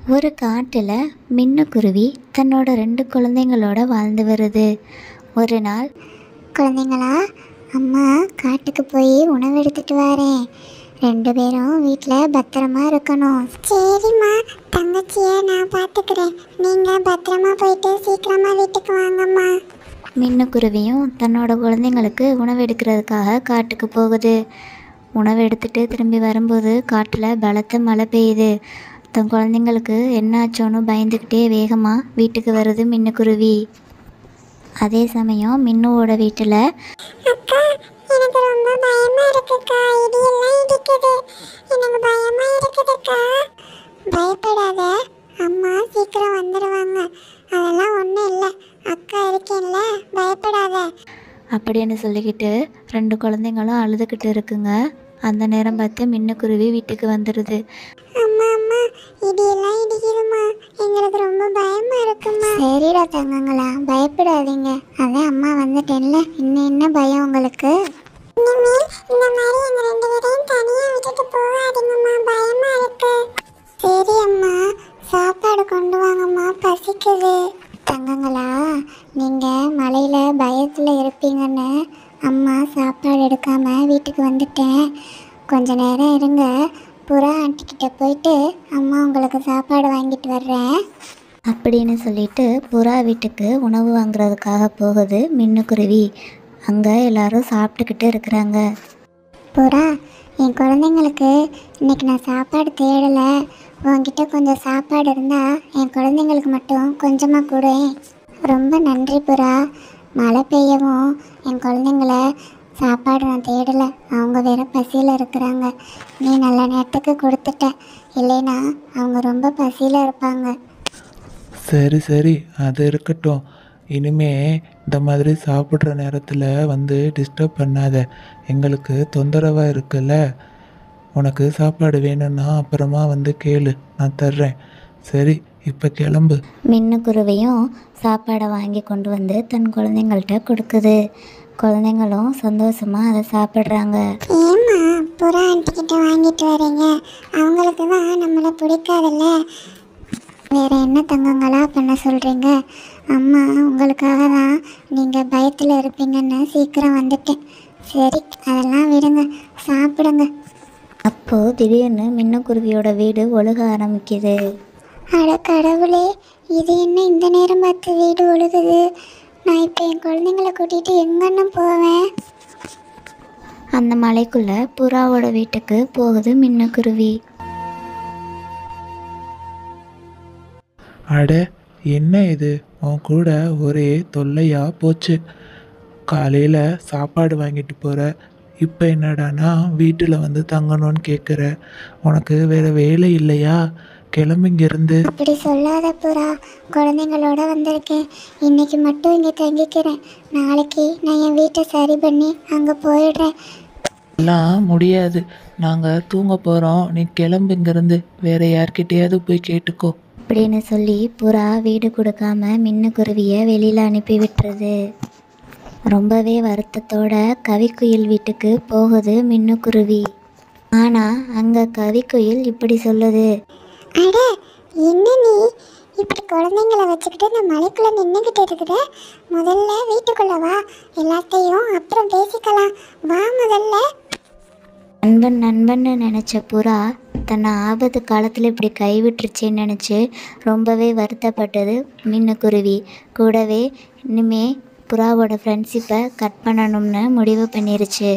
ஒரு காட்டில் மின்னுக்குருவி தன்னோட 2 குழந்தைங்களோட வாழ்ந்து வருது. ஒரு நாள், குழந்தைங்களா, அம்மா காட்டுக்கு போய் உணவு எடுத்துட்டு வரேன், 2 பேரும் வீட்டில் பத்திரமா இருக்கணும். சரிம்மா, தங்கச்சியை நான் பார்த்துக்கிறேன். நீங்கள் பத்திரமா போயிட்டு சீக்கிரமாக வீட்டுக்கு வாங்கம்மா. மின்னுக்குருவியும் தன்னோட குழந்தைங்களுக்கு உணவு எடுக்கிறதுக்காக காட்டுக்கு போகுது. உணவு எடுத்துட்டு திரும்பி வரும்போது காட்டில் பலத்த மழை பெய்யுது. தன் குழந்தைங்களுக்கு என்னாச்சோன்னு பயந்துக்கிட்டே வேகமாக வீட்டுக்கு வருது மின்னுக்குருவி. அதே சமயம் மின்னுவோட வீட்டில், அக்கா, எனக்கு ரொம்ப பயமா இருக்குக்கா. இடியெல்லாம் இடிக்குது, எனக்கு பயமா இருக்குதுக்கா. பயப்படாத, அம்மா சீக்கிரம் வந்துடுவாங்க. அதெல்லாம் ஒன்றும் இல்லை, அக்கா இருக்கேன்ல, பயப்படாத. அப்படின்னு சொல்லிக்கிட்டு 2 குழந்தைங்களும் அழுதுகிட்டு இருக்குங்க. அந்த நேரம் பார்த்து மின்னுக்குருவி வீட்டுக்கு வந்துடுது. அம்மா அம்மா, இடியெல்லாம் இடிக்குதுமா, எங்களுக்கு ரொம்ப பயமா இருக்குமா. சரிடா தங்கங்களா, பயப்படாதீங்க, அதான் அம்மா வந்துட்டேன்ல, இன்னும் என்ன பயம் உங்களுக்கு? இனிமேல் இந்த மாதிரி எங்க 2 பேரையும் தனியா விட்டுட்டு போகாதீங்கம்மா, பயமா இருக்கு. சரி அம்மா, சாப்பாடு கொண்டு வாங்கம்மா, பசிக்குது. தங்கங்களா, நீங்கள் மழையில் பயத்தில் இருப்பீங்கன்னு அம்மா சாப்பாடு எடுக்காமல் வீட்டுக்கு வந்துட்டேன். கொஞ்ச நேரம் இருங்க, புறா ஆண்டிக்கிட்ட போயிட்டு அம்மா உங்களுக்கு சாப்பாடு வாங்கிட்டு வர்றேன் அப்படின்னு சொல்லிட்டு புறா வீட்டுக்கு உணவு வாங்குறதுக்காக போகுது மின்னுக்குருவி. அங்கே எல்லாரும் சாப்பிட்டுக்கிட்டு இருக்கிறாங்க. புறா, என் குழந்தைங்களுக்கு இன்னைக்கு நான் சாப்பாடு தேடலை, உங்ககிட்ட கொஞ்சம் சாப்பாடு இருந்தால் என் குழந்தைங்களுக்கு மட்டும் கொஞ்சமாக கூட. ரொம்ப நன்றி புறா. மழை பெய்யவும் என் குழந்தைங்கள சாப்பாடு நான் தேடலை, அவங்க வேற பசியில் இருக்கிறாங்க. நீ நல்ல நேரத்துக்கு கொடுத்துட்ட, இல்லைன்னா அவங்க ரொம்ப பசியில் இருப்பாங்க. சரி சரி, அது இருக்கட்டும். இனிமே இந்த மாதிரி சாப்பிட்ற நேரத்தில் வந்து டிஸ்டர்ப் பண்ணாத, எங்களுக்கு தொந்தரவாக இருக்குல்ல. உனக்கு சாப்பாடு வேணும்னா அப்புறமா வந்து கேளு, நான் தர்றேன். சரி, இப்போ கிளம்பு. மின்னுக்குருவியும் சாப்பாடை வாங்கி கொண்டு வந்து தன் குழந்தைங்கள்ட்ட கொடுக்குது. குழந்தைங்களும் சந்தோஷமாக அதை சாப்பிட்றாங்க. ஏம்மா புறா ஆண்டிக்கிட்ட வாங்கிட்டு வரீங்க? அவங்களுக்கு தான் நம்மளை பிடிக்காதுல்ல. வேறு என்ன தங்கங்களா பண்ண சொல்கிறீங்க? அம்மா உங்களுக்காக தான் நீங்கள் பயத்தில் இருப்பீங்கன்னு சீக்கிரம் வந்துட்டேன். சரி, அதெல்லாம் விடுங்க, சாப்பிடுங்க. அப்போது திடீர்னு மின்னுக்குருவியோட வீடு ஒழுக ஆரம்பிக்குது. அட கடவுளே, இது என்ன இந்த நேரம் பார்த்து வீடு ஒழுகுது? நான் இப்போ என் குழந்தைங்களை கூட்டிகிட்டு எங்கன்னு போவேன்? அந்த மலைக்குள்ளே புறாவோட வீட்டுக்கு போகுது மின்னுக்குருவி. அட, என்ன இது, உன் கூட ஒரே தொல்லையாக போச்சு. காலையில் சாப்பாடு வாங்கிட்டு போகிற, இப்போ என்னடானா வீட்டில் வந்து தங்கணும்னு கேட்குற. உனக்கு வேறு வேலை இல்லையா? கிளம்பிங்கிருந்து. அப்படி சொல்லாத புறா, குழந்தைங்களோட வந்திருக்கேன். இன்னைக்கு மட்டும் இங்கே தங்கிக்கிறேன், நாளைக்கு நான் என் வீட்டை சரி பண்ணி அங்கே போயிடுறேன். எல்லாம் முடியாது, நாங்கள் தூங்க போகிறோம், நீ கிளம்புங்கிருந்து, வேறு யார்கிட்டயாவது போய் கேட்டுக்கோ அப்படின்னு சொல்லி புறா வீடு கொடுக்காம மின்னுக்குருவியை வெளியில் அனுப்பி விட்டுருது. ரொம்பவே வருத்தத்தோட கவிக்குயில் வீட்டுக்கு போகுது மின்னுக்குருவி. ஆனால் அங்கே கவிக்குயில் இப்படி சொல்லுது. அட, என்ன நீ இப்படி குழந்தைங்களை வச்சுக்கிட்டு இந்த மலைக்குள்ளே நின்றுக்கிட்டு இருக்கிற? முதல்ல வீட்டுக்குள்ளே வா, எல்லாத்தையும் அப்புறம் பேசிக்கலாம். வா முதல்ல. நண்பன் நண்பன்னு நினச்ச புறா தன்னை ஆபத்து காலத்தில் இப்படி கைவிட்டுருச்சேன்னு நினச்சி ரொம்பவே வருத்தப்பட்டது மின்னுக்குருவி. கூடவே இனிமே புறாவோட ஃப்ரெண்ட்ஷிப்பை கட் பண்ணணும்னு முடிவு பண்ணிருச்சு.